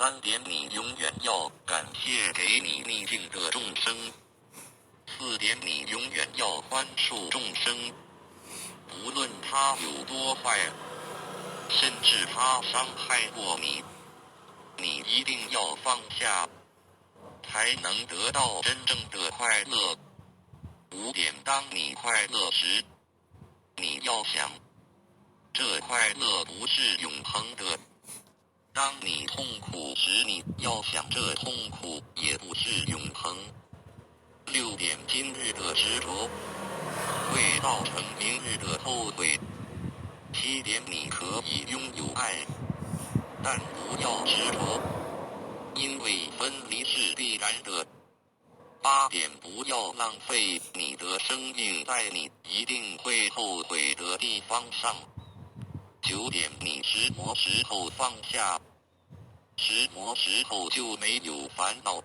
3点，你永远要感谢给你逆境的众生。4点，你永远要宽恕众生，不论他有多坏，甚至他伤害过你，你一定要放下，才能得到真正的快乐。5点，当你快乐时，你要想，这快乐不是永恒的。当你痛苦时，你要想，这痛苦也不是永恒。6点，今日的执着会造成明日的后悔。7点，你可以拥有爱，但不要执着，因为分离是必然的。8点，不要浪费你的生命在你一定会后悔的地方上。9点，你什么时候放下，什么时候就没有烦恼。